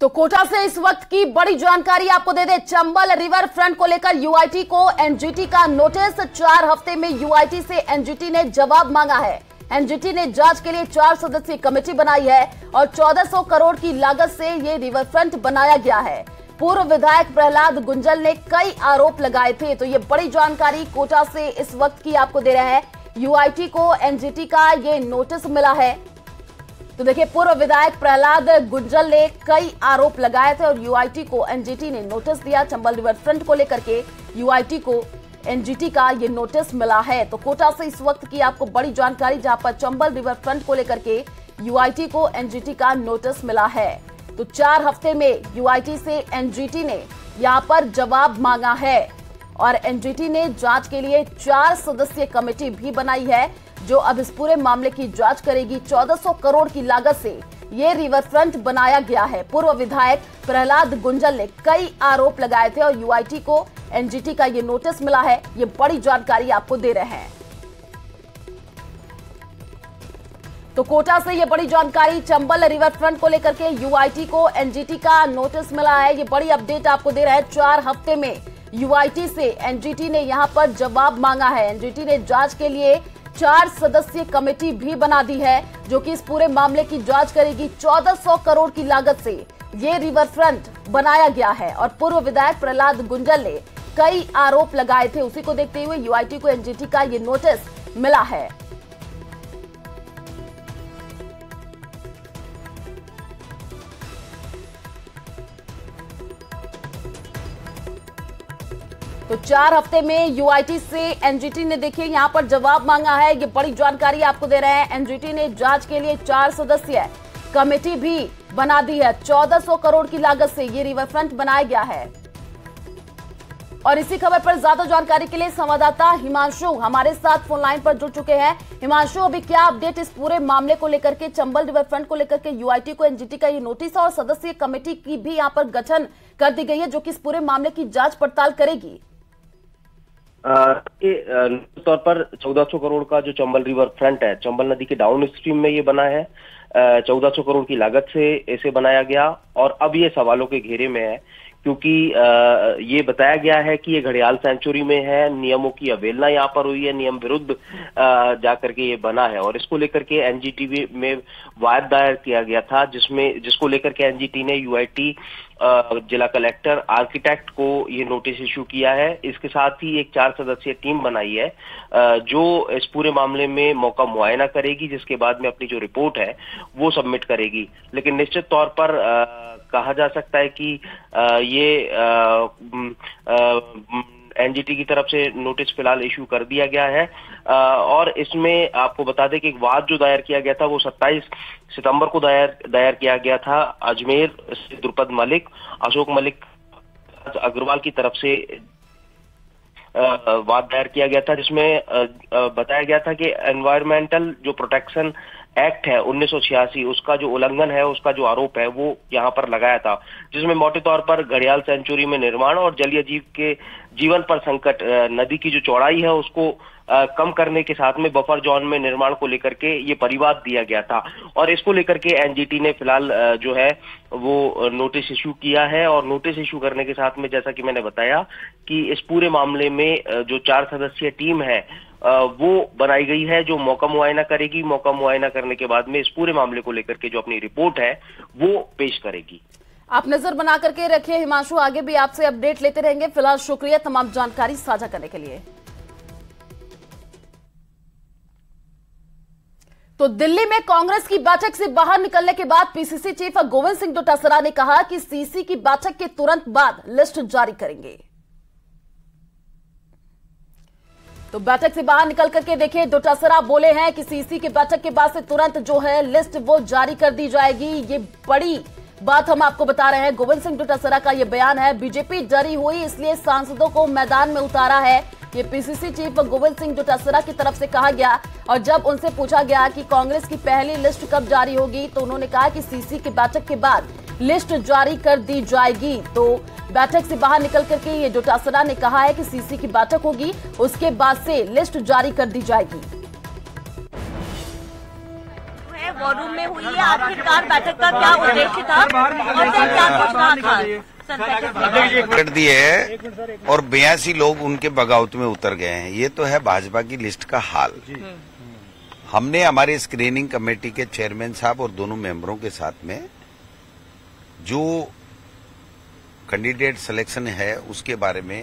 तो कोटा से इस वक्त की बड़ी जानकारी आपको दे दे। चंबल रिवर फ्रंट को लेकर यूआईटी को एनजीटी का नोटिस। 4 हफ्ते में यूआईटी से एनजीटी ने जवाब मांगा है। एनजीटी ने जांच के लिए 4 सदस्यीय कमेटी बनाई है और 1400 करोड़ की लागत से ये रिवर फ्रंट बनाया गया है। पूर्व विधायक प्रहलाद गुंजल ने कई आरोप लगाए थे। तो ये बड़ी जानकारी कोटा से इस वक्त की आपको दे रहे हैं। यूआईटी को एनजीटी का ये नोटिस मिला है। तो देखिए, पूर्व विधायक प्रहलाद गुंजल ने कई आरोप लगाए थे और यूआईटी को एनजीटी ने नोटिस दिया। चंबल रिवर फ्रंट को लेकर के यूआईटी को एनजीटी का ये नोटिस मिला है। तो कोटा से इस वक्त की आपको बड़ी जानकारी, जहां पर चंबल रिवर फ्रंट को लेकर के यूआईटी को एनजीटी का नोटिस मिला है। तो 4 हफ्ते में यूआईटी से एनजीटी ने यहां पर जवाब मांगा है और एनजीटी ने जांच के लिए 4 सदस्यीय कमेटी भी बनाई है जो अब इस पूरे मामले की जांच करेगी। 1400 करोड़ की लागत से ये रिवर फ्रंट बनाया गया है। पूर्व विधायक प्रहलाद गुंजल ने कई आरोप लगाए थे और यूआईटी को एनजीटी का ये नोटिस मिला है। ये बड़ी जानकारी आपको दे रहे हैं। तो कोटा से ये बड़ी जानकारी, चंबल रिवर फ्रंट को लेकर के यूआईटी को एनजीटी का नोटिस मिला है। ये बड़ी अपडेट आपको दे रहा है। 4 हफ्ते में यूआईटी से एनजीटी ने यहां पर जवाब मांगा है। एनजीटी ने जांच के लिए 4 सदस्यीय कमेटी भी बना दी है जो कि इस पूरे मामले की जांच करेगी। 1400 करोड़ की लागत से ये रिवर फ्रंट बनाया गया है और पूर्व विधायक प्रहलाद गुंजल ने कई आरोप लगाए थे। उसी को देखते हुए यूआईटी को एनजीटी का ये नोटिस मिला है। तो 4 हफ्ते में यूआईटी से एनजीटी ने देखिए यहां पर जवाब मांगा है। ये बड़ी जानकारी आपको दे रहे हैं। एनजीटी ने जांच के लिए 4 सदस्यीय कमेटी भी बना दी है। 1400 करोड़ की लागत से ये रिवर फ्रंट बनाया गया है। और इसी खबर पर ज्यादा जानकारी के लिए संवाददाता हिमांशु हमारे साथ फोन लाइन पर जुड़ चुके हैं। हिमांशु, अभी क्या अपडेट इस पूरे मामले को लेकर के, चंबल रिवर फ्रंट को लेकर के यूआईटी को एनजीटी का ये नोटिस और सदस्यीय कमेटी की भी यहाँ पर गठन कर दी गई है जो कि इस पूरे मामले की जांच पड़ताल करेगी। तौर पर 1400 करोड़ का जो चंबल रिवर फ्रंट है, चंबल नदी के डाउन स्ट्रीम में ये बना है। 1400 करोड़ की लागत से इसे बनाया गया और अब ये सवालों के घेरे में है क्योंकि ये बताया गया है कि ये घड़ियाल सेंचुरी में है, नियमों की अवहेलना यहाँ पर हुई है, नियम विरुद्ध जाकर के ये बना है और इसको लेकर के एनजीटी में वाद दायर किया गया था जिसको लेकर के एनजीटी ने यूआईटी जिला कलेक्टर आर्किटेक्ट को ये नोटिस इशू किया है। इसके साथ ही एक 4 सदस्यीय टीम बनाई है जो इस पूरे मामले में मौका मुआयना करेगी, जिसके बाद में अपनी जो रिपोर्ट है वो सबमिट करेगी। लेकिन निश्चित तौर पर कहा जा सकता है कि ये एनजीटी की तरफ से नोटिस फिलहाल इशू कर दिया गया है और इसमें आपको बता दें कि एक वाद जो दायर किया गया था वो 27 सितंबर को दायर किया गया था। अजमेर से द्रुपद मलिक, अशोक मलिक अग्रवाल की तरफ से वाद दायर किया गया था जिसमें बताया गया था कि एनवायरमेंटल जो प्रोटेक्शन एक्ट है 1986 उसका जो उल्लंघन है, उसका जो आरोप है वो यहाँ पर लगाया था, जिसमें मोटे तौर पर घड़ियाल सेंचुरी में निर्माण और जलीय जीव के जीवन पर संकट, नदी की जो चौड़ाई है उसको कम करने के साथ में बफर जोन में निर्माण को लेकर के ये परिवाद दिया गया था और इसको लेकर के एनजीटी ने फिलहाल जो है वो नोटिस इशू किया है और नोटिस इशू करने के साथ में जैसा कि मैंने बताया कि इस पूरे मामले में जो 4 सदस्यीय टीम है वो बनाई गई है जो मौका मुआयना करेगी। मौका मुआयना करने के बाद में इस पूरे मामले को लेकर के जो अपनी रिपोर्ट है वो पेश करेगी। आप नजर बना करके रखिए हिमांशु, आगे भी आपसे अपडेट लेते रहेंगे। फिलहाल शुक्रिया तमाम जानकारी साझा करने के लिए। तो दिल्ली में कांग्रेस की बैठक से बाहर निकलने के बाद पीसीसी चीफ गोविंद सिंह डोटासरा ने कहा कि सीसी की बैठक के तुरंत बाद लिस्ट जारी करेंगे। तो बैठक से बाहर निकल करके देखिए डोटासरा बोले हैं कि सीसी की बैठक के बाद से तुरंत जो है लिस्ट वो जारी कर दी जाएगी। ये बड़ी बात हम आपको बता रहे हैं। गोविंद सिंह डोटासरा का ये बयान है। बीजेपी डरी हुई इसलिए सांसदों को मैदान में उतारा है। ये पीसीसी चीफ गोविंद सिंह डोटासरा की तरफ से कहा गया और जब उनसे पूछा गया कि कांग्रेस की पहली लिस्ट कब जारी होगी तो उन्होंने कहा कि सीसी की बैठक के बाद लिस्ट जारी कर दी जाएगी। तो बैठक से बाहर निकल करके ये डोटासरा ने कहा है कि सीसी की बैठक होगी, उसके बाद से लिस्ट जारी कर दी जाएगी। वॉर रूम में हुई है। आखिरकार बैठक का क्या उद्देश्य था और क्या कुछ कहा था? टिकट दिए है और 82 लोग उनके बगावत में उतर गए हैं। ये तो है भाजपा की लिस्ट का हाल। हमने हमारे स्क्रीनिंग कमेटी के चेयरमैन साहब और दोनों मेंबरों के साथ में जो कैंडिडेट सिलेक्शन है उसके बारे में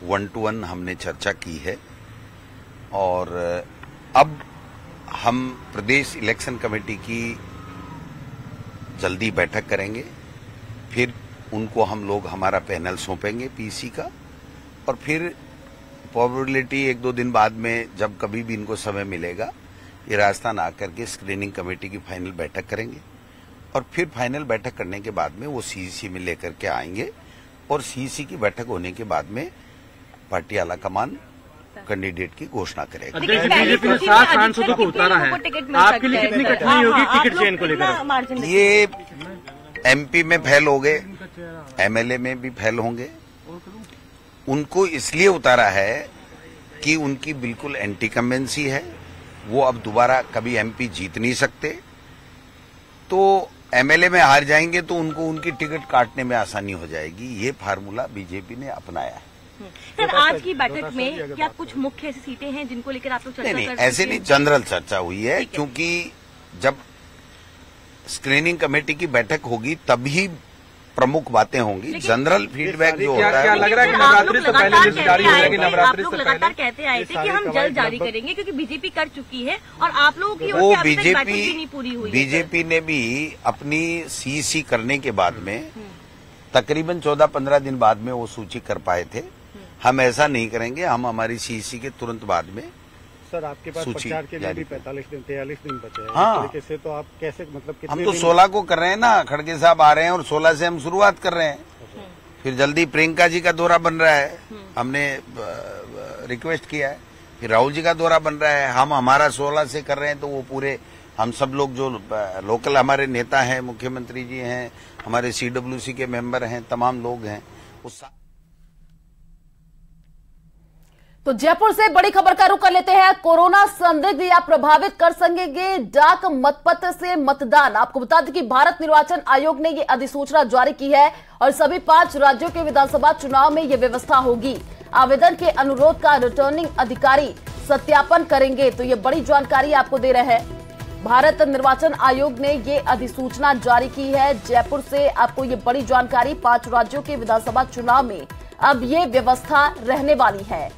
1-to-1 हमने चर्चा की है और अब हम प्रदेश इलेक्शन कमेटी की जल्दी बैठक करेंगे। फिर उनको हम लोग हमारा पैनल सौंपेंगे पीसी का और फिर प्रोबेबिलिटी 1-2 दिन बाद में जब कभी भी इनको समय मिलेगा ये राजस्थान आकर के स्क्रीनिंग कमेटी की फाइनल बैठक करेंगे और फिर फाइनल बैठक करने के बाद में वो सीईसी में लेकर के आएंगे और सीईसी की बैठक होने के बाद में पार्टी आला कमान कैंडिडेट की घोषणा करेगा। बीजेपी ने 7 सांसदों को उतारा है, आपके लिए कितनी कठिनाई होगी टिकट चयन को लेकर? ये एमपी में फेल हो गए, एमएलए में भी फेल होंगे। उनको इसलिए उतारा है कि उनकी बिल्कुल एंटी कमेंसी है, वो अब दोबारा कभी एमपी जीत नहीं सकते। तो एमएलए में हार जाएंगे तो उनको उनकी टिकट काटने में आसानी हो जाएगी। ये फार्मूला बीजेपी ने अपनाया है। सर, आज की बैठक में क्या कुछ मुख्य ऐसी सीटें हैं जिनको लेकर आप लोग चर्चा नहीं, ऐसे नहीं, जनरल चर्चा हुई है क्योंकि जब स्क्रीनिंग कमेटी की बैठक होगी तभी प्रमुख बातें होंगी। जनरल फीडबैक जो होता है, क्या लग रहा है कि नवरात्रि से पहले लिस्ट जारी हो जाएगी? नवरात्रि से लगातार कहते आए थे कि हम जल्द जारी करेंगे क्योंकि बीजेपी कर चुकी है और आप लोगों की वो बीजेपी ने भी अपनी सीईसी करने के बाद में तकरीबन 14-15 दिन बाद में वो सूची कर पाए थे। हम ऐसा नहीं करेंगे, हम हमारी सीईसी के तुरंत बाद में सर आपके पास प्रचार के लिए भी 43 दिन बचे हैं। हाँ, इस तरीके से तो आप कैसे मतलब हम तो 16 को कर रहे हैं ना, खड़गे साहब आ रहे हैं और 16 से हम शुरुआत कर रहे हैं। फिर जल्दी प्रियंका जी का दौरा बन रहा है, हमने रिक्वेस्ट किया है। फिर राहुल जी का दौरा बन रहा है, हम हमारा 16 से कर रहे हैं। तो वो पूरे हम सब लोग जो लोकल हमारे नेता हैं, मुख्यमंत्री जी हैं, हमारे CWC के मेंबर हैं, तमाम लोग हैं उस। तो जयपुर से बड़ी खबर का रुख कर लेते हैं। कोरोना संदिग्ध या प्रभावित कर सकेंगे डाक मतपत्र से मतदान। आपको बता दें कि भारत निर्वाचन आयोग ने यह अधिसूचना जारी की है और सभी 5 राज्यों के विधानसभा चुनाव में यह व्यवस्था होगी। आवेदन के अनुरोध का रिटर्निंग अधिकारी सत्यापन करेंगे। तो ये बड़ी जानकारी आपको दे रहे हैं, भारत निर्वाचन आयोग ने ये अधिसूचना जारी की है। जयपुर से आपको ये बड़ी जानकारी, 5 राज्यों के विधानसभा चुनाव में अब ये व्यवस्था रहने वाली है।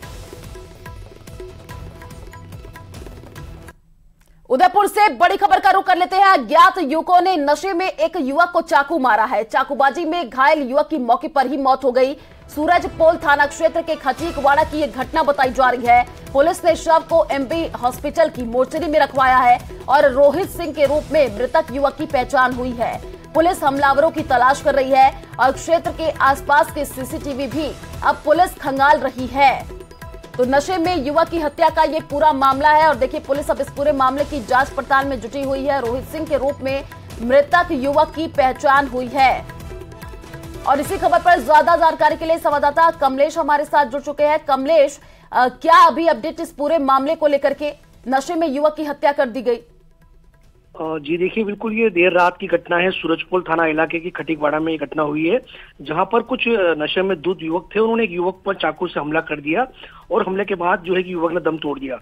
उदयपुर से बड़ी खबर का रुख कर लेते हैं। अज्ञात युवकों ने नशे में एक युवक को चाकू मारा है। चाकूबाजी में घायल युवक की मौके पर ही मौत हो गई। सूरजपोल थाना क्षेत्र के खटीकवाड़ा की यह घटना बताई जा रही है। पुलिस ने शव को एमपी हॉस्पिटल की मोर्चरी में रखवाया है और रोहित सिंह के रूप में मृतक युवक की पहचान हुई है। पुलिस हमलावरों की तलाश कर रही है और क्षेत्र के आसपास के सीसीटीवी भी अब पुलिस खंगाल रही है। तो नशे में युवक की हत्या का ये पूरा मामला है और देखिए पुलिस अब इस पूरे मामले की जांच पड़ताल में जुटी हुई है। रोहित सिंह के रूप में मृतक युवक की पहचान हुई है और इसी खबर पर ज्यादा जानकारी के लिए संवाददाता कमलेश हमारे साथ जुड़ चुके हैं। कमलेश, क्या अभी अपडेट इस पूरे मामले को लेकर के, नशे में युवक की हत्या कर दी गई? जी देखिए, बिल्कुल ये देर रात की घटना है। सूरजपोल थाना इलाके की खटीकवाड़ा में ये घटना हुई है, जहां पर कुछ नशे में धुत युवक थे। उन्होंने एक युवक पर चाकू से हमला कर दिया और हमले के बाद जो है कि युवक ने दम तोड़ दिया।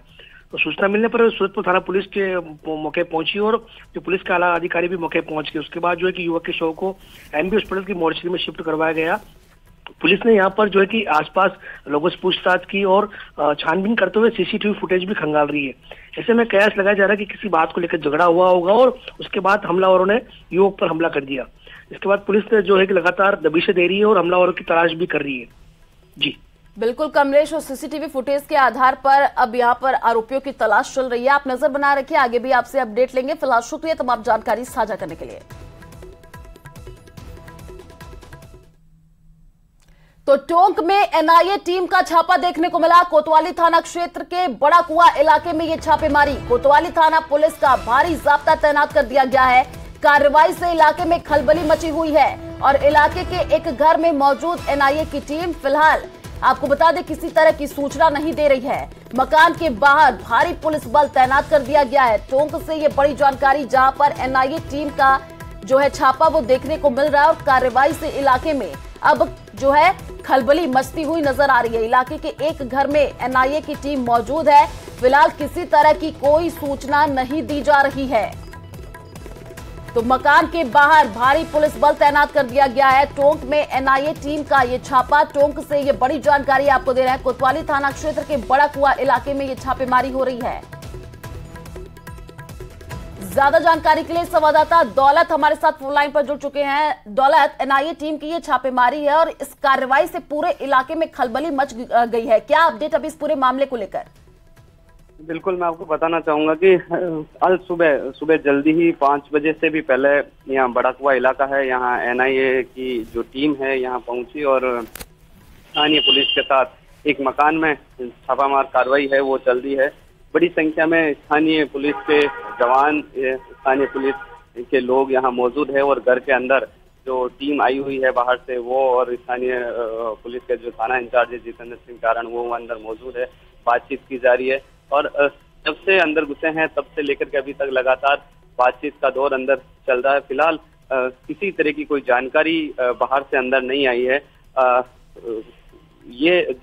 तो सूचना मिलने पर सूरजपोल थाना पुलिस के मौके पहुंची और जो पुलिस के आला अधिकारी भी मौके पहुंच गए। उसके बाद जो है कि युवक के शव को एमबी हॉस्पिटल की मोर्चरी में शिफ्ट करवाया गया। पुलिस ने यहाँ पर जो है कि आसपास लोगों से पूछताछ की और छानबीन करते हुए सीसीटीवी फुटेज भी खंगाल रही है। ऐसे में कयास लगाया जा रहा है कि किसी बात को लेकर झगड़ा हुआ होगा और उसके बाद हमलावरों ने युवक पर हमला कर दिया। इसके बाद पुलिस ने जो है कि लगातार दबिशें दे रही है और हमलावरों की तलाश भी कर रही है। जी बिल्कुल कमलेश, और सीसीटीवी फुटेज के आधार पर अब यहाँ पर आरोपियों की तलाश चल रही है। आप नजर बना रखिए, आगे भी आपसे अपडेट लेंगे। फिलहाल शुक्रिया तमाम जानकारी साझा करने के लिए। तो टोंक में एनआईए टीम का छापा देखने को मिला। कोतवाली थाना क्षेत्र के बड़ा कुआ इलाके में ये छापेमारी। कोतवाली थाना पुलिस का भारी जाब्ता तैनात कर दिया गया है। कार्रवाई से इलाके में खलबली मची हुई है और इलाके के एक घर में मौजूद एनआईए की टीम फिलहाल आपको बता दें किसी तरह की सूचना नहीं दे रही है। मकान के बाहर भारी पुलिस बल तैनात कर दिया गया है। टोंक से ये बड़ी जानकारी, जहां पर एनआईए टीम का जो है छापा वो देखने को मिल रहा है और कार्रवाई से इलाके में अब जो है खलबली मचती हुई नजर आ रही है। इलाके के एक घर में एनआईए की टीम मौजूद है। फिलहाल किसी तरह की कोई सूचना नहीं दी जा रही है। तो मकान के बाहर भारी पुलिस बल तैनात कर दिया गया है। टोंक में एनआईए टीम का ये छापा। टोंक से ये बड़ी जानकारी आपको दे रहे हैं। कोतवाली थाना क्षेत्र के बड़ा कुआ इलाके में ये छापेमारी हो रही है। ज्यादा जानकारी के लिए संवाददाता दौलत हमारे साथ फोन लाइन पर जुड़ चुके हैं। दौलत, एनआईए टीम की ये छापेमारी है और इस कार्रवाई से पूरे इलाके में खलबली मच गई है। क्या अपडेट अभी इस पूरे मामले को लेकर? बिल्कुल, मैं आपको बताना चाहूंगा कि कल सुबह जल्दी ही 5 बजे से भी पहले यहाँ बड़ा कुआ इलाका है, यहाँ एनआईए की जो टीम है यहाँ पहुंची और स्थानीय पुलिस के साथ एक मकान में छापामार कार्रवाई है वो चल रही है। बड़ी संख्या में स्थानीय पुलिस के जवान, स्थानीय पुलिस के लोग यहाँ मौजूद है और घर के अंदर जो टीम आई हुई है बाहर से वो और स्थानीय पुलिस के जो थाना इंचार्ज है जितेंद्र सिंह कारण वो अंदर मौजूद है। बातचीत की जा रही है और जब से अंदर घुसे हैं तब से लेकर के अभी तक लगातार बातचीत का दौर अंदर चल रहा है। फिलहाल किसी तरह की कोई जानकारी बाहर से अंदर नहीं आई है। ये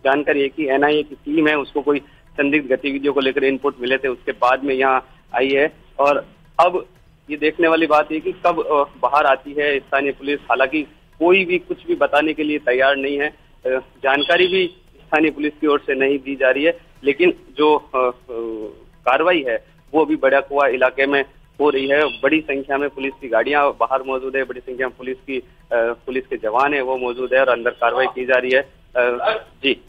जानकारी है कि एनआईए की टीम है उसको कोई संदिग्ध गतिविधियों को लेकर इनपुट मिले थे, उसके बाद में यहाँ आई है और अब ये देखने वाली बात है कि कब बाहर आती है स्थानीय पुलिस। हालांकि कोई भी कुछ भी बताने के लिए तैयार नहीं है, जानकारी भी स्थानीय पुलिस की ओर से नहीं दी जा रही है, लेकिन जो कार्रवाई है वो अभी बड़ा कुआ इलाके में हो रही है। बड़ी संख्या में पुलिस की गाड़ियां बाहर मौजूद है, बड़ी संख्या में पुलिस के जवान है वो मौजूद है और अंदर कार्रवाई की जा रही है। जी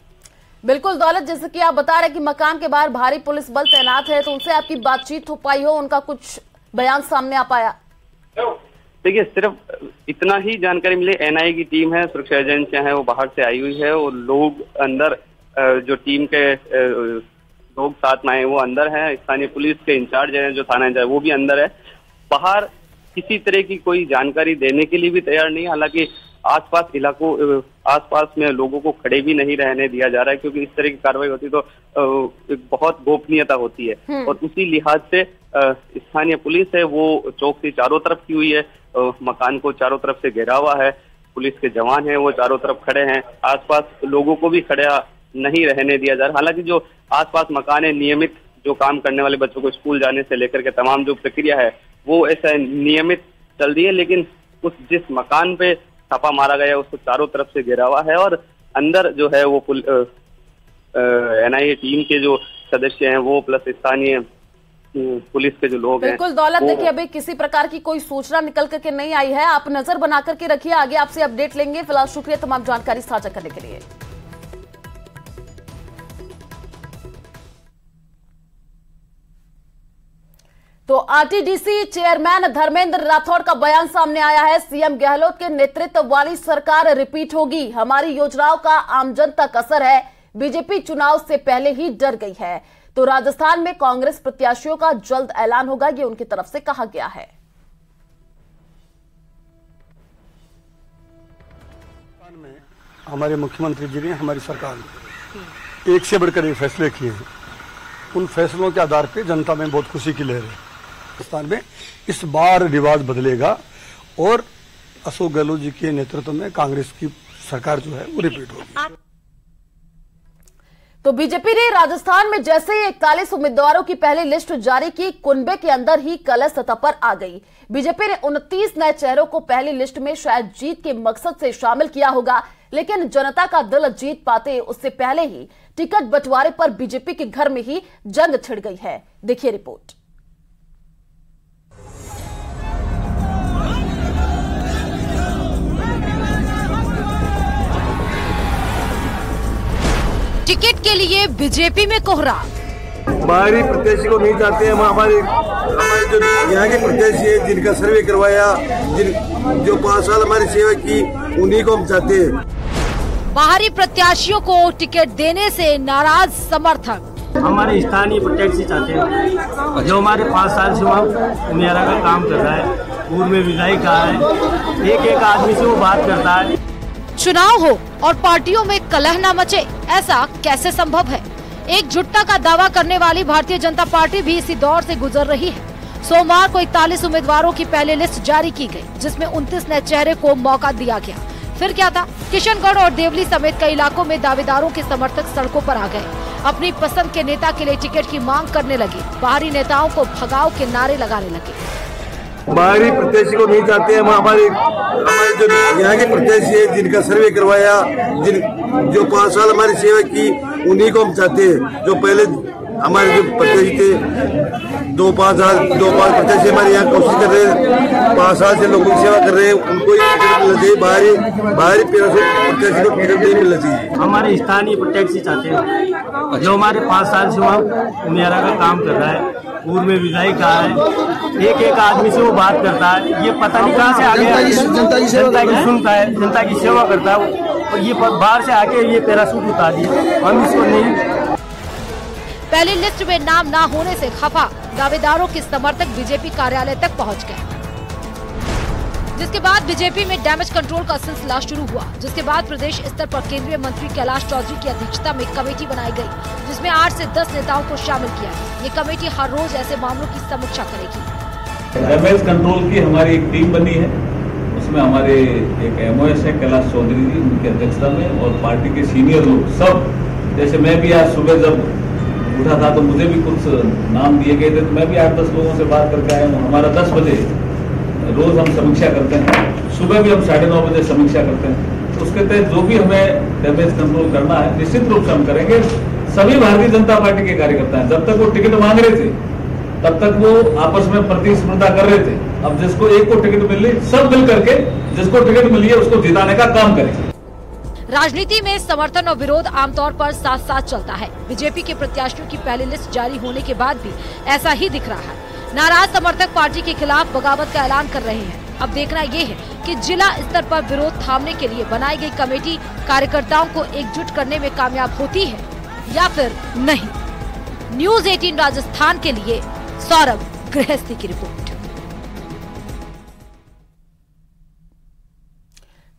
बिल्कुल दौलत, जैसे कि आप बता रहे हैं कि मकान के बाहर भारी पुलिस बल तैनात है, तो उनसे आपकी बातचीत हो पाई हो, उनका कुछ बयान सामने आ पाया? देखिए, सिर्फ इतना ही जानकारी मिली। एनआईए की टीम है, सुरक्षा एजेंसियां हैं वो बाहर से आई हुई है और लोग अंदर जो टीम के लोग साथ में आए वो अंदर हैं। स्थानीय पुलिस के इंचार्ज हैं जो थाना इंचार्ज वो भी अंदर है। बाहर किसी तरह की कोई जानकारी देने के लिए भी तैयार नहीं। हालांकि आसपास में लोगों को खड़े भी नहीं रहने दिया जा रहा है, क्योंकि इस तरह की कार्रवाई होती तो बहुत गोपनीयता होती है और उसी लिहाज से स्थानीय पुलिस है वो चौकसी चारों तरफ की हुई है। मकान को चारों तरफ से घेरा हुआ है, पुलिस के जवान हैं वो चारों तरफ खड़े हैं। आसपास लोगों को भी खड़ा नहीं रहने दिया जा रहा। हालांकि जो आसपास मकान है, नियमित जो काम करने वाले बच्चों को स्कूल जाने से लेकर के तमाम जो प्रक्रिया है वो ऐसा नियमित चल रही है, लेकिन जिस मकान पे छापा मारा गया उसको चारों तरफ से घेरा हुआ है और अंदर जो है वो एनआईए टीम के जो सदस्य हैं वो प्लस स्थानीय पुलिस के जो लोग हैं। बिल्कुल दौलत, देखिए अभी किसी प्रकार की कोई सूचना निकल करके नहीं आई है। आप नजर बना करके रखिए, आगे आपसे अपडेट लेंगे। फिलहाल शुक्रिया तमाम जानकारी साझा करने के लिए। तो आरटीडीसी चेयरमैन धर्मेंद्र राठौड़ का बयान सामने आया है। सीएम गहलोत के नेतृत्व वाली सरकार रिपीट होगी, हमारी योजनाओं का आमजन तक असर है, बीजेपी चुनाव से पहले ही डर गई है। तो राजस्थान में कांग्रेस प्रत्याशियों का जल्द ऐलान होगा, ये उनकी तरफ से कहा गया है। हमारे मुख्यमंत्री जी ने, हमारी सरकार ने एक से बढ़कर एक फैसले किए हैं। उन फैसलों के आधार पर जनता में बहुत खुशी की लहर है। राजस्थान में इस बार रिवाज बदलेगा और अशोक गहलोत जी के नेतृत्व में कांग्रेस की सरकार जो है वो रिपीट होगी। तो बीजेपी ने राजस्थान में जैसे ही 41 उम्मीदवारों की पहली लिस्ट जारी की, कुनबे के अंदर ही कलह सतह पर आ गई। बीजेपी ने 29 नए चेहरों को पहली लिस्ट में शायद जीत के मकसद से शामिल किया होगा, लेकिन जनता का दिल जीत पाते उससे पहले ही टिकट बंटवारे पर बीजेपी के घर में ही जंग छिड़ गई है। देखिए रिपोर्ट। टिकट के लिए बीजेपी में कोहरा। बाहरी प्रत्याशी को नहीं चाहते हैं। हमारे जो यहाँ के प्रत्याशी है जिनका सर्वे करवाया, जो 5 साल हमारी सेवा की, उन्हीं को हम चाहते हैं। बाहरी प्रत्याशियों को टिकट देने से नाराज समर्थक। हमारे स्थानीय प्रत्याशी चाहते हैं जो हमारे 5 साल से वहाँ मेरा काम कर रहा है, पूर्व में विधायक रहा है, एक आदमी से वो बात करता है। चुनाव हो और पार्टियों में कलह न मचे, ऐसा कैसे संभव है? एकजुटता का दावा करने वाली भारतीय जनता पार्टी भी इसी दौर से गुजर रही है। सोमवार को 41 उम्मीदवारों की पहली लिस्ट जारी की गई, जिसमें 29 नए चेहरे को मौका दिया गया। फिर क्या था? किशनगढ़ और देवली समेत कई इलाकों में दावेदारों के समर्थक सड़कों पर आ गए, अपनी पसंद के नेता के लिए टिकट की मांग करने लगे, बाहरी नेताओं को भगाओ के नारे लगाने लगे। बाहरी प्रत्याशी को नहीं चाहते हम, हमारे जो यहाँ के प्रत्याशी है जिनका सर्वे करवाया, जो 5 साल हमारी सेवा की, उन्हीं को हम चाहते हैं। जो पहले हमारे जो प्रत्याशी थे 2-5 प्रत्याशी हमारे यहाँ कोशिश कर रहे हैं, 5 साल से लोगों की सेवा कर रहे हैं, उनको ही टिकट मिलना चाहिए। बाहरी प्रत्याशी को टिकट नहीं मिलना चाहिए। हमारे स्थानीय प्रत्याशी चाहते हैं, जो हमारे 5 साल से वहाँ उमेरा का काम कर रहा है, पूर्व में विधायक कहा है, एक आदमी से वो बात करता है, ये पता नहीं कहाँ से आ गया, जनता की सुनता है, जनता की सेवा करता है, और ये बाहर से आके ये पैराशूट उतार दिया, हम इसको नहीं। पहली लिस्ट में नाम ना होने से खफा दावेदारों के समर्थक बीजेपी कार्यालय तक पहुंच गए, जिसके बाद बीजेपी में डैमेज कंट्रोल का सिलसिला शुरू हुआ। जिसके बाद प्रदेश स्तर पर केंद्रीय मंत्री कैलाश चौधरी की अध्यक्षता में कमेटी बनाई गई, जिसमें 8 से 10 नेताओं को शामिल किया गया। ये कमेटी हर रोज ऐसे मामलों की समीक्षा करेगी। डैमेज कंट्रोल की हमारी एक टीम बनी है, उसमें हमारे एक MOS है कैलाश चौधरी जी, उनकी अध्यक्षता में, और पार्टी के सीनियर लोग सब, जैसे मैं भी आज सुबह जब उठा था तो मुझे भी कुछ नाम दिए गए थे, तो मैं भी 8-10 लोगों से बात करके आया हूँ। हमारा 10 बजे रोज हम समीक्षा करते हैं, सुबह भी हम 9:30 बजे समीक्षा करते हैं। तो उसके तहत जो भी हमें डैमेज कंट्रोल करना है निश्चित रूप से हम करेंगे। सभी भारतीय जनता पार्टी के कार्यकर्ता हैं, जब तक वो टिकट मांग रहे थे तब तक वो आपस में प्रतिस्पर्धा कर रहे थे। अब जिसको एक को टिकट मिल रही, सब मिल करके जिसको टिकट मिली है उसको जिताने का काम करेंगे। राजनीति में समर्थन और विरोध आमतौर पर साथ साथ चलता है। बीजेपी के प्रत्याशियों की पहली लिस्ट जारी होने के बाद भी ऐसा ही दिख रहा है। नाराज समर्थक पार्टी के खिलाफ बगावत का ऐलान कर रहे हैं। अब देखना ये है कि जिला स्तर पर विरोध थामने के लिए बनाई गई कमेटी कार्यकर्ताओं को एकजुट करने में कामयाब होती है या फिर नहीं। न्यूज़ 18 राजस्थान के लिए सौरभ गृहस्थी की रिपोर्ट।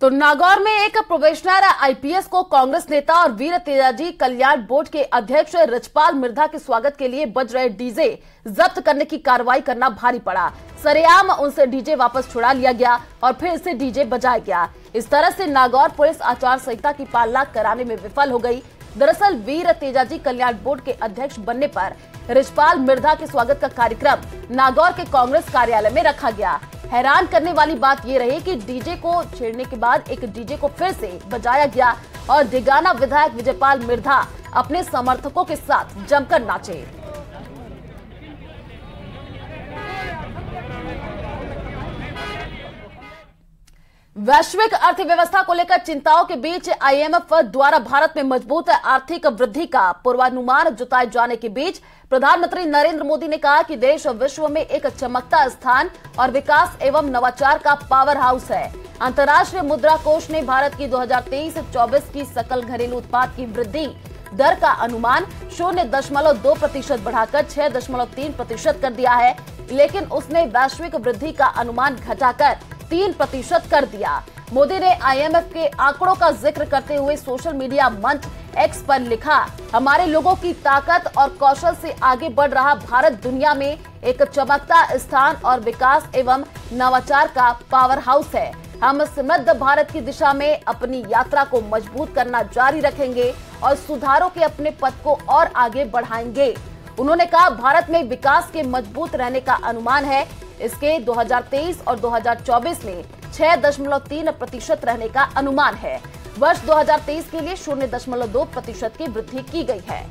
तो नागौर में एक प्रोबेशनर IPS को कांग्रेस नेता और वीर तेजाजी कल्याण बोर्ड के अध्यक्ष रजपाल मिर्धा के स्वागत के लिए बज रहे डीजे जब्त करने की कार्रवाई करना भारी पड़ा। सरेआम उनसे डीजे वापस छुड़ा लिया गया और फिर से डीजे बजाया गया। इस तरह से नागौर पुलिस आचार संहिता की पालना कराने में विफल हो गई। दरअसल वीर तेजाजी कल्याण बोर्ड के अध्यक्ष बनने पर रजपाल मिर्धा के स्वागत का कार्यक्रम नागौर के कांग्रेस कार्यालय में रखा गया। हैरान करने वाली बात यह रही कि डीजे को छेड़ने के बाद एक डीजे को फिर से बजाया गया और डेगाना विधायक विजयपाल मिर्धा अपने समर्थकों के साथ जमकर नाचे। वैश्विक अर्थव्यवस्था को लेकर चिंताओं के बीच IMF द्वारा भारत में मजबूत आर्थिक वृद्धि का पूर्वानुमान जताए जाने के बीच प्रधानमंत्री नरेंद्र मोदी ने कहा कि देश विश्व में एक चमकता स्थान और विकास एवं नवाचार का पावर हाउस है। अंतर्राष्ट्रीय मुद्रा कोष ने भारत की 2023-24 की सकल घरेलू उत्पाद की वृद्धि दर का अनुमान 0.2% बढ़ाकर 6.3% कर दिया है, लेकिन उसने वैश्विक वृद्धि का अनुमान घटाकर 3% कर दिया। मोदी ने IMF के आंकड़ों का जिक्र करते हुए सोशल मीडिया मंच X पर लिखा, हमारे लोगों की ताकत और कौशल से आगे बढ़ रहा भारत दुनिया में एक चमकता स्थान और विकास एवं नवाचार का पावर हाउस है। हम समृद्ध भारत की दिशा में अपनी यात्रा को मजबूत करना जारी रखेंगे और सुधारों के अपने पथ को और आगे बढ़ाएंगे। उन्होंने कहा, भारत में विकास के मजबूत रहने का अनुमान है। इसके 2023 और 2024 में 6.3% रहने का अनुमान है। वर्ष 2023 के लिए 0.2% की वृद्धि की गई है।